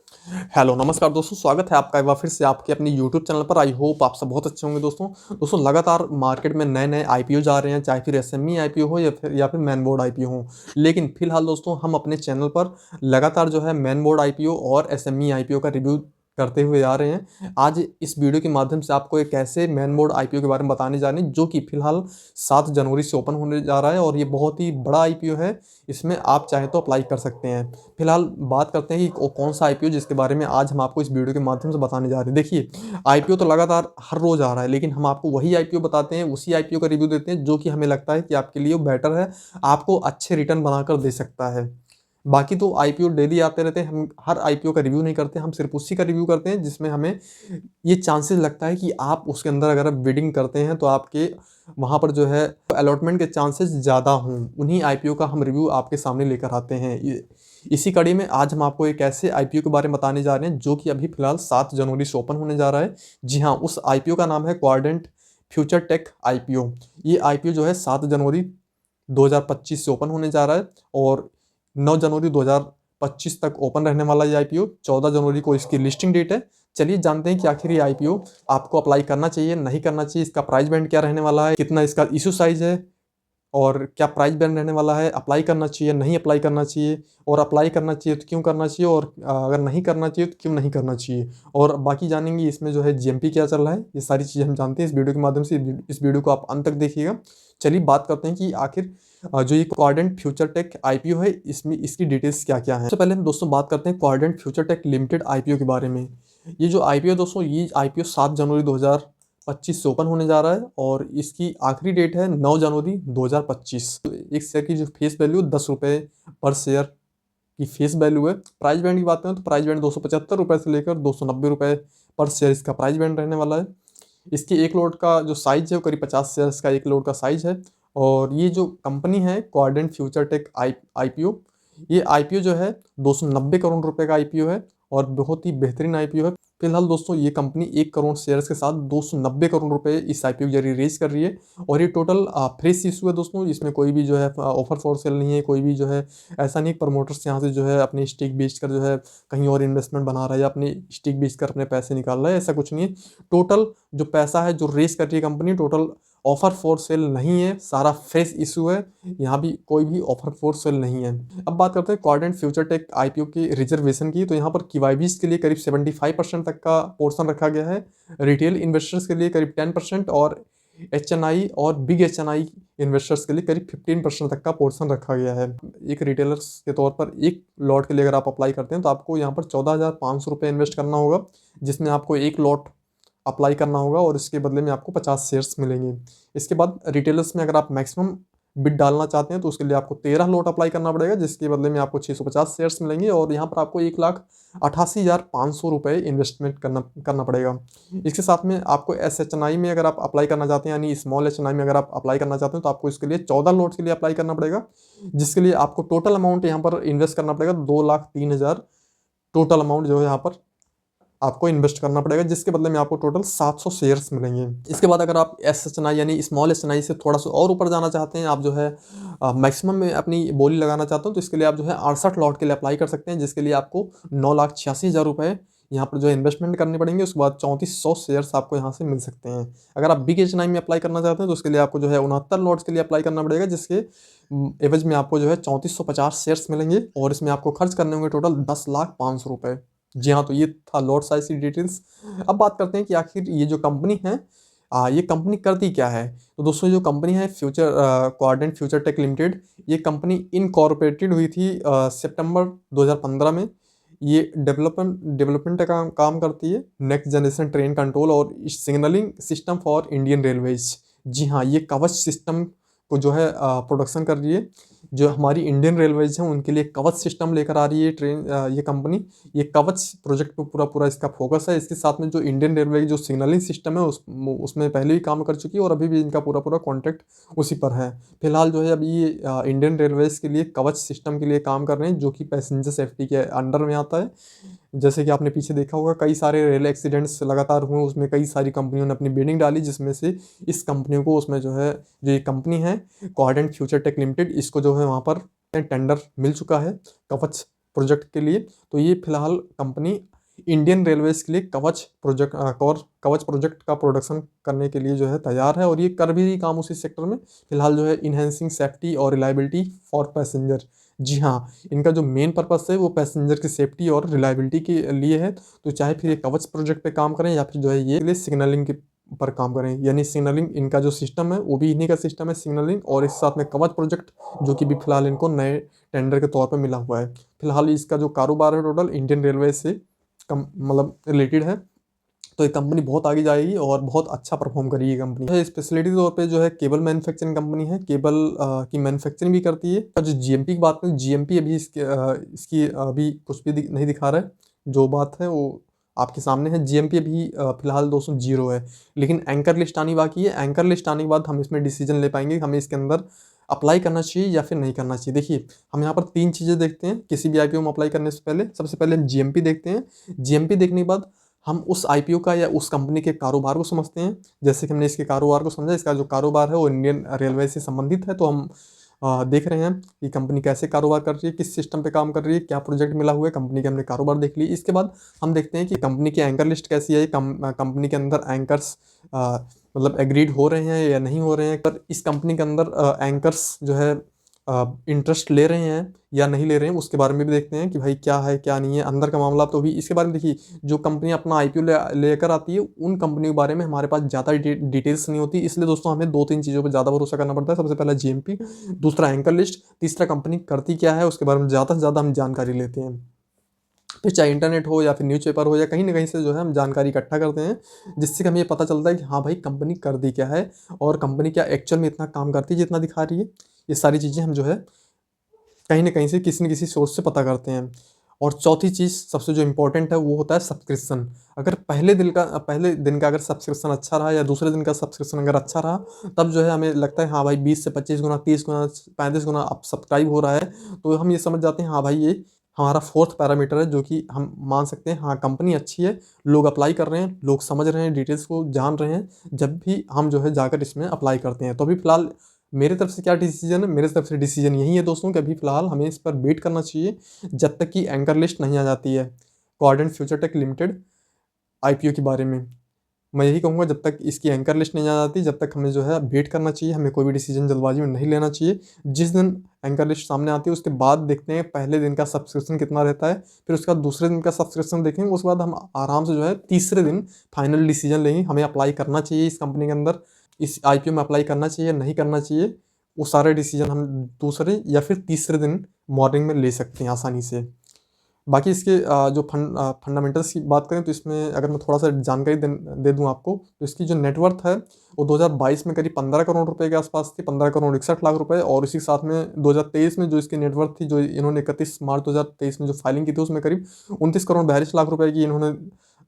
Hello नमस्कार दोस्तों, स्वागत है आपका एक बार फिर से आपके अपने यूट्यूब चैनल पर। आई होप आप सब बहुत अच्छे होंगे दोस्तों लगातार मार्केट में नए नए आईपीओ जा रहे हैं, चाहे फिर एसएमई आईपीओ हो या फिर मेन बोर्ड आईपीओ हो। लेकिन फिलहाल दोस्तों हम अपने चैनल पर लगातार जो है मेन बोर्ड आईपीओ और एसएमई आईपीओ का रिव्यू करते हुए आ रहे हैं। आज इस वीडियो के माध्यम से आपको एक ऐसे मेन बोर्ड आईपीओ के बारे में बताने जा रहे हैं जो कि फिलहाल 7 जनवरी से ओपन होने जा रहा है और ये बहुत ही बड़ा आईपीओ है। इसमें आप चाहें तो अप्लाई कर सकते हैं। फिलहाल बात करते हैं कि कौन सा आईपीओ जिसके बारे में आज हम आपको इस वीडियो के माध्यम से बताने जा रहे हैं। देखिए, आईपीओ तो लगातार हर रोज आ रहा है, लेकिन हम आपको वही आईपीओ बताते हैं, उसी आईपीओ का रिव्यू देते हैं जो कि हमें लगता है कि आपके लिए बेटर है, आपको अच्छे रिटर्न बनाकर दे सकता है। बाकी तो आईपीओ डेली आते रहते हैं, हम हर आईपीओ का रिव्यू नहीं करते, हम सिर्फ उसी का रिव्यू करते हैं जिसमें हमें ये चांसेस लगता है कि आप उसके अंदर अगर आप बिडिंग करते हैं तो आपके वहाँ पर जो है अलॉटमेंट के चांसेस ज़्यादा हों। उन्हीं आईपीओ का हम रिव्यू आपके सामने लेकर आते हैं। इसी कड़ी में आज हम आपको एक ऐसे आईपीओ के बारे में बताने जा रहे हैं जो कि अभी फिलहाल 7 जनवरी से ओपन होने जा रहा है। जी हाँ, उस आईपीओ का नाम है क्वाड्रेंट फ्यूचर टेक आईपीओ। ये आईपीओ जो है 7 जनवरी 2025 से ओपन होने जा रहा है और 9 जनवरी 2025 तक ओपन रहने वाला ये आईपीओ। 14 जनवरी को इसकी लिस्टिंग डेट है। चलिए जानते हैं कि आखिर ये आईपीओ आपको अप्लाई करना चाहिए, नहीं करना चाहिए, इसका प्राइस बैंड क्या रहने वाला है, कितना इसका इशू साइज है और क्या प्राइस बैंड रहने वाला है, अप्लाई करना चाहिए, नहीं अप्लाई करना चाहिए, और अप्लाई करना चाहिए तो क्यों करना चाहिए, और अगर नहीं करना चाहिए तो क्यों नहीं करना चाहिए, और बाकी जानेंगे इसमें जो है जीएमपी क्या चल रहा है। ये सारी चीज़ें हम जानते हैं इस वीडियो के माध्यम से। इस वीडियो को आप अंत तक देखिएगा। चलिए बात करते हैं कि आखिर जो ये क्वाड्रेंट फ्यूचर टेक आईपीओ है इसमें इसकी डिटेल्स क्या क्या है। सबसे पहले हम दोस्तों बात करते हैं Quadrant Future Tech Limited IPO के बारे में। ये जो आईपीओ दोस्तों, ये आईपीओ 7 जनवरी 2025 से ओपन होने जा रहा है और इसकी आखिरी डेट है 9 जनवरी 2025। तो एक शेयर की जो फेस वैल्यू 10 रुपये पर शेयर की फेस वैल्यू है। प्राइस बैंड की बात करें तो प्राइस बैंड 275 रुपये से लेकर 290 रुपये पर शेयर इसका प्राइस बैंड रहने वाला है। इसके एक लोड का जो साइज है वो करीब 50 शेयर्स का एक लोड का साइज है। और ये जो कंपनी है क्वाड्रेंट फ्यूचर टेक आईपीओ, ये आईपीओ जो है 290 करोड़ रुपए का आईपीओ है और बहुत ही बेहतरीन आईपीओ है। फिलहाल दोस्तों ये कंपनी 1 करोड़ शेयर्स के साथ 290 करोड़ रुपए इस आईपीओ के जरिए रेज कर रही है और ये टोटल फ्रेश इशू है दोस्तों। इसमें कोई भी जो है ऑफर फॉर सेल नहीं है, कोई भी जो है ऐसा नहीं प्रमोटर्स यहाँ से जो है अपनी स्टिक बेचकर जो है कहीं और इन्वेस्टमेंट बना रहा है या अपनी स्टिक बेचकर अपने पैसे निकाल रहा है, ऐसा कुछ नहीं है। टोटल जो पैसा है जो रेस कर रही है company, total offer for sale नहीं है, सारा फ्रेश इशू है, यहाँ भी कोई भी ऑफर फॉर सेल नहीं है। अब बात करते हैं क्वाड्रेंट फ्यूचर टेक आईपीओ की रिजर्वेशन की। तो यहाँ पर KYBs के लिए करीब 75% तक का पोर्शन रखा गया है, रिटेल इन्वेस्टर्स के लिए करीब 10% और HNI और बिग HNI इन्वेस्टर्स के लिए करीब 15% तक का पोर्शन रखा गया है। एक रिटेलर्स के तौर पर एक लॉट के लिए अगर आप अप्लाई करते हैं तो आपको यहाँ पर 14,500 रुपये इन्वेस्ट करना होगा, जिसमें आपको एक लॉट अप्लाई करना होगा और इसके बदले में आपको 50 शेयर्स मिलेंगे। इसके बाद रिटेलर्स में अगर आप मैक्सिमम बिड डालना चाहते हैं तो उसके लिए आपको 13 लॉट अप्लाई करना पड़ेगा, जिसके बदले में आपको 650 शेयर्स मिलेंगे और यहाँ पर आपको 1,88,500 रुपये इन्वेस्टमेंट करना पड़ेगा। इसके साथ में आपको SHNI में अगर आप अप्लाई करना चाहते हैं, यानी स्मॉल HNI में अगर आप अप्लाई करना चाहते हैं तो आपको इसके लिए 14 लॉट के लिए अप्लाई करना पड़ेगा, जिसके लिए आपको टोटल अमाउंट यहाँ पर इन्वेस्ट करना पड़ेगा 2,03,000। टोटल अमाउंट जो है यहाँ पर आपको इन्वेस्ट करना पड़ेगा, जिसके बदले में आपको टोटल 700 शेयर्स मिलेंगे। इसके बाद अगर आप SHNI यानी स्मॉल HNI से थोड़ा सा और ऊपर जाना चाहते हैं, आप जो है मैक्सिमम में अपनी बोली लगाना चाहते हो, तो इसके लिए आप जो है 68 लॉट के लिए अप्लाई कर सकते हैं, जिसके लिए आपको 9,86,000 रुपये यहाँ पर जो है इन्वेस्टमेंट करने पड़ेंगे। उसके बाद 3400 शेयर्स आपको यहाँ से मिल सकते हैं। अगर आप बिग HNI में अप्लाई करना चाहते हैं तो उसके लिए आपको जो है 69 लॉट्स के लिए अप्लाई करना पड़ेगा, जिसके एवज में आपको जो है 3450 शेयर्स मिलेंगे और इसमें आपको खर्च करने होंगे टोटल 10,05,000 रुपये। जी हाँ, तो ये था लॉट साइज की डिटेल्स। अब बात करते हैं कि आखिर ये जो कंपनी है ये कंपनी करती क्या है। तो दोस्तों जो कंपनी है क्वाड्रेंट फ्यूचर टेक लिमिटेड, ये कंपनी इनकॉर्पोरेटेड हुई थी सितंबर 2015 में। ये डेवलपमेंट का काम करती है, नेक्स्ट जनरेशन ट्रेन कंट्रोल और signalling system for Indian railways. जी हाँ, ये कवच सिस्टम को जो है प्रोडक्शन कर रही है। जो हमारी इंडियन रेलवेज हैं उनके लिए कवच सिस्टम लेकर आ रही है ये कंपनी। ये कवच प्रोजेक्ट पे पूरा इसका फोकस है। इसके साथ में जो इंडियन रेलवे की जो सिग्नलिंग सिस्टम है उसमें पहले भी काम कर चुकी है और अभी भी इनका पूरा कॉन्ट्रैक्ट उसी पर है। फिलहाल जो है अभी ये इंडियन रेलवेज के लिए कवच सिस्टम के लिए काम कर रहे हैं, जो कि पैसेंजर सेफ्टी के अंडर में आता है। जैसे कि आपने पीछे देखा होगा, कई सारे रेल एक्सीडेंट्स लगातार हुए, उसमें कई सारी कंपनियों ने अपनी बिडिंग डाली, जिसमें से इस कंपनी को उसमें जो है जो ये कंपनी है क्वाड्रेंट फ्यूचर टेक लिमिटेड, इसको जो है वहाँ पर टेंडर मिल चुका है कवच प्रोजेक्ट के लिए। तो ये फिलहाल कंपनी इंडियन रेलवेज के लिए कवच प्रोजेक्ट का प्रोडक्शन करने के लिए जो है तैयार है, और ये कर भी काम उसी सेक्टर में फिलहाल जो है, इनहेंसिंग सेफ्टी और रिलायबिलिटी फॉर पैसेंजर। जी हाँ, इनका जो मेन पर्पस है वो पैसेंजर की सेफ्टी और रिलायबिलिटी के लिए है। तो चाहे फिर ये कवच प्रोजेक्ट पे काम करें या फिर जो है ये सिग्नलिंग के पर काम करें, यानी सिग्नलिंग इनका जो सिस्टम है वो भी इन्हीं का सिस्टम है सिग्नलिंग, और इस साथ में कवच प्रोजेक्ट जो कि भी फिलहाल इनको नए टेंडर के तौर पर मिला हुआ है। फिलहाल इसका जो कारोबार है टोटल इंडियन रेलवे से कम मतलब रिलेटेड है। तो ये कंपनी बहुत आगे जाएगी और बहुत अच्छा परफॉर्म करेगी ये कंपनी है। स्पेशलिटी तौर पे जो है केबल मैन्युफैक्चरिंग कंपनी है, केबल की मैन्युफैक्चरिंग भी करती है। और जो जीएमपी की बात करें, जीएमपी अभी इसकी अभी कुछ भी नहीं दिखा रहा है। जो बात है वो आपके सामने है। जीएमपी अभी फिलहाल 200 है, लेकिन एंकर लिस्ट आनी बाकी है। एंकर लिस्ट आने के बाद हम इसमें डिसीजन ले पाएंगे हमें इसके अंदर अप्लाई करना चाहिए या फिर नहीं करना चाहिए। देखिए, हम यहाँ पर 3 चीज़ें देखते हैं किसी भी आईपीओ में अप्लाई करने से पहले। सबसे पहले हम जीएमपी देखते हैं। जीएमपी देखने के बाद हम उस आईपीओ का या उस कंपनी के कारोबार को समझते हैं। जैसे कि हमने इसके कारोबार को समझा, इसका जो कारोबार है वो इंडियन रेलवे से संबंधित है। तो हम देख रहे हैं कि कंपनी कैसे कारोबार कर रही है, किस सिस्टम पे काम कर रही है, क्या प्रोजेक्ट मिला हुआ है, कंपनी के हमने कारोबार देख ली। इसके बाद हम देखते हैं कि कंपनी की एंकर लिस्ट कैसी है, कंपनी के अंदर एंकर्स मतलब एग्रीड हो रहे हैं या नहीं हो रहे हैं, पर इस कंपनी के अंदर एंकर्स जो है इंटरेस्ट ले रहे हैं या नहीं ले रहे हैं, उसके बारे में भी देखते हैं कि भाई क्या है क्या नहीं है अंदर का मामला। तो भी इसके बारे में देखिए, जो कंपनी अपना आईपीओ लेकर आती है उन कंपनी के बारे में हमारे पास ज़्यादा डिटेल्स नहीं होती। इसलिए दोस्तों हमें 2-3 चीज़ों पर ज़्यादा भरोसा करना पड़ता है। सबसे पहला जीएमपी, दूसरा एंकर लिस्ट, तीसरा कंपनी करती क्या है उसके बारे में ज़्यादा से ज़्यादा हम जानकारी लेते हैं। फिर चाहे इंटरनेट हो या फिर न्यूज़पेपर हो या कहीं ना कहीं से जो है हम जानकारी इकट्ठा करते हैं, जिससे कि हमें ये पता चलता है कि हाँ भाई कंपनी कर दी क्या है और कंपनी क्या एक्चुअल में इतना काम करती है जितना दिखा रही है। ये सारी चीज़ें हम जो है कहीं ना कहीं से किसी न किसी सोर्स से पता करते हैं। और चौथी चीज़ सबसे जो इम्पोर्टेंट है वो होता है सब्सक्रिप्शन। अगर पहले दिन का अगर सब्सक्रिप्शन अच्छा रहा या दूसरे दिन का सब्सक्रिप्शन अगर अच्छा रहा, तब जो है हमें लगता है हाँ भाई 20 से 25 गुना, 30 गुना, 35 गुना अब सब्सक्राइब हो रहा है, तो हम ये समझ जाते हैं हाँ भाई ये हमारा फोर्थ पैरामीटर है, जो कि हम मान सकते हैं हाँ कंपनी अच्छी है, लोग अप्लाई कर रहे हैं, लोग समझ रहे हैं, डिटेल्स को जान रहे हैं, जब भी हम जो है जाकर इसमें अप्लाई करते हैं। तो अभी फिलहाल मेरे तरफ से क्या डिसीजन है, मेरे तरफ से डिसीजन यही है दोस्तों कि अभी फिलहाल हमें इस पर वेट करना चाहिए जब तक कि एंकर लिस्ट नहीं आ जाती है Quadrant Future Tech Limited IPO के बारे में। मैं यही कहूँगा जब तक इसकी एंकर लिस्ट नहीं आ जाती जब तक हमें जो है वेट करना चाहिए, हमें कोई भी डिसीजन जल्दबाजी में नहीं लेना चाहिए। जिस दिन एंकर लिस्ट सामने आती है उसके बाद देखते हैं पहले दिन का सब्सक्रिप्शन कितना रहता है, फिर उसका दूसरे दिन का सब्सक्रिप्शन देखेंगे, उसके बाद हम आराम से जो है तीसरे दिन फाइनल डिसीजन लेंगे हमें अप्लाई करना चाहिए इस कंपनी के अंदर, इस आईपीओ में अप्लाई करना चाहिए नहीं करना चाहिए। वो सारे डिसीजन हम दूसरे या फिर तीसरे दिन मॉर्निंग में ले सकते हैं आसानी से। बाकी इसके जो फंडामेंटल्स की बात करें तो इसमें अगर मैं थोड़ा सा जानकारी दे दूं आपको, तो इसकी जो नेटवर्थ है वो 2022 में करीब 15 करोड़ रुपए के आसपास थी, 15 करोड़ 61 लाख रुपए। और इसी साथ में 2023 में जो इसकी नेटवर्थ थी, जो इन्होंने 31 मार्च 2023 में जो फाइलिंग की थी, उसमें करीब 29 करोड़ 42 लाख रुपए की इन्होंने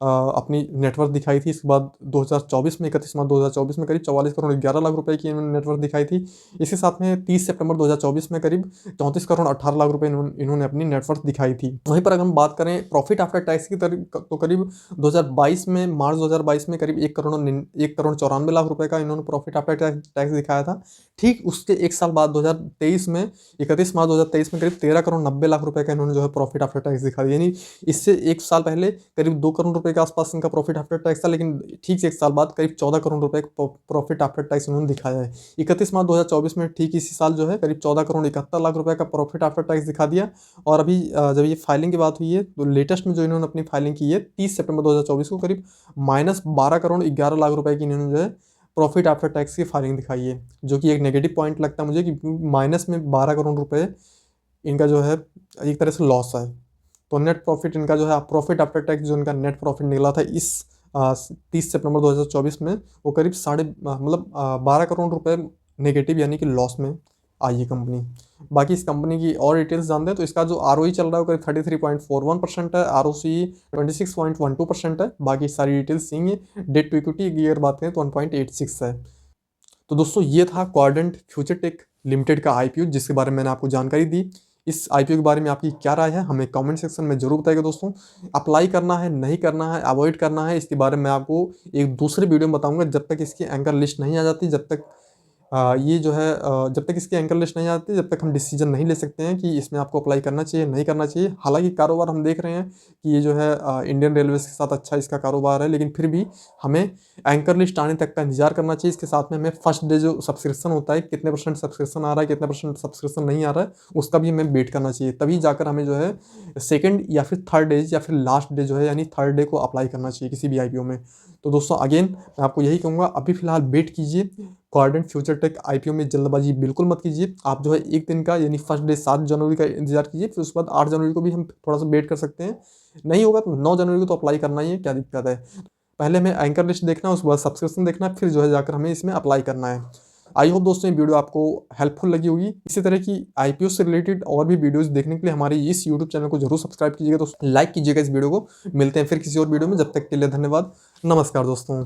अपनी नेटवर्थ दिखाई थी। इसके बाद 2024 में 31 मार्च 2024 में करीब 44 करोड़ 11 लाख रुपए की इन्होंने नेटवर्थ दिखाई थी। इसके साथ में 30 सितंबर 2024 में करीब 34 करोड़ 18 लाख रुपए इन्होंने अपनी नेटवर्थ दिखाई थी। वहीं पर अगर हम बात करें प्रॉफिट आफ्टर टैक्स की तो करीब 2022 में मार्च 2022 में करीब 1 करोड़ 94 लाख रुपए का इन्होंने प्रॉफिट आफ्टर टैक्स दिखाया था। ठीक उसके एक साल बाद 2023 में 31 मार्च 2023 में करीब 13 करोड़ 90 लाख रुपए का इन्होंने जो है प्रॉफिट आफ्टर टैक्स दिखा दिया। यानी इससे एक साल पहले करीब 2 करोड़ रुपए के आसपास इनका प्रॉफिट आफ्टर टैक्स था, लेकिन ठीक से एक साल बाद करीब 14 करोड़ रुपए का प्रॉफिट आफ्टर टैक्स इन्होंने दिखाया है। 31 मार्च 2024 में ठीक इसी साल जो है करीब 14 करोड़ 71 लाख रुपए का प्रॉफिट आफ्टर टैक्स दिखा दिया। और अभी जब ये फाइलिंग की बात हुई है तो लेटेस्ट में जो इन्होंने अपनी फाइलिंग की है 30 सितंबर 2024 को करीब -12 करोड़ 11 लाख रुपए की इन्होंने जो है प्रॉफिट आफ्टर टैक्स की फाइलिंग दिखाई है, जो कि एक नेगेटिव पॉइंट लगता है मुझे कि माइनस में 12 करोड़ रुपए इनका जो है एक तरह से लॉस है। तो नेट प्रॉफिट इनका जो है प्रॉफिट आफ्टर टैक्स जो इनका नेट प्रॉफिट निकला था इस 30 सितंबर 2024 में, वो करीब 12 करोड़ रुपए नेगेटिव यानी कि लॉस में आई है कंपनी। बाकी इस कंपनी की और डिटेल्स जानते हैं तो इसका जो आरओई चल रहा है वो करीब 33.41% है, आरओसी 26.12% है। बाकी सारी डिटेल्स यही है। डेट टू इक्विटी की अगर बात करें तो 1.86 है। तो दोस्तों ये था क्वाड्रेंट फ्यूचर टेक लिमिटेड का आईपीओ जिसके बारे में मैंने आपको जानकारी दी। इस आईपीओ के बारे में आपकी क्या राय है हमें कमेंट सेक्शन में जरूर बताइएगा दोस्तों। अप्लाई करना है नहीं करना है, अवॉइड करना है, इसके बारे में आपको एक दूसरे वीडियो में बताऊंगा जब तक इसकी एंकर लिस्ट नहीं आ जाती, जब तक ये जो है जब तक इसकी एंकर लिस्ट नहीं आती, जब तक हम डिसीजन नहीं ले सकते हैं कि इसमें आपको अप्लाई करना चाहिए नहीं करना चाहिए। हालांकि कारोबार हम देख रहे हैं कि ये जो है इंडियन रेलवेज के साथ अच्छा इसका कारोबार है, लेकिन फिर भी हमें एंकर लिस्ट आने तक का इंतजार करना चाहिए। इसके साथ में हमें फर्स्ट डे जो सब्सक्रिप्शन होता है, कितने % सब्सक्रिप्शन आ रहा है, कितने % सब्सक्रिप्शन नहीं आ रहा है, उसका भी हमें वेट करना चाहिए। तभी जाकर हमें जो है सेकेंड या फिर थर्ड डे या फिर लास्ट डे जो है यानी थर्ड डे को अप्लाई करना चाहिए किसी भी आईपीओ में। तो दोस्तों अगेन मैं आपको यही कहूँगा, अभी फिलहाल वेट कीजिए। क्वाड्रेंट फ्यूचर टेक आईपीओ में जल्दबाजी बिल्कुल मत कीजिए। आप जो है एक दिन का यानी फर्स्ट डे 7 जनवरी का इंतजार कीजिए, फिर उसके बाद 8 जनवरी को भी हम थोड़ा सा वेट कर सकते हैं। नहीं होगा तो 9 जनवरी को तो अप्लाई करना ही है, क्या दिक्कत है। पहले हमें एंकर लिस्ट देखना है, उसके बाद सब्सक्रिप्शन देखना है, फिर जो है जाकर हमें इसमें अप्लाई करना है। आई होप दोस्तों ये वीडियो आपको हेल्पफुल लगी होगी। इसी तरह की आईपीओ से रिलेटेड और भी वीडियोस देखने के लिए हमारे इस यूट्यूब चैनल को जरूर सब्सक्राइब कीजिएगा। तो लाइक कीजिएगा इस वीडियो को। मिलते हैं फिर किसी और वीडियो में, जब तक के लिए धन्यवाद। नमस्कार दोस्तों।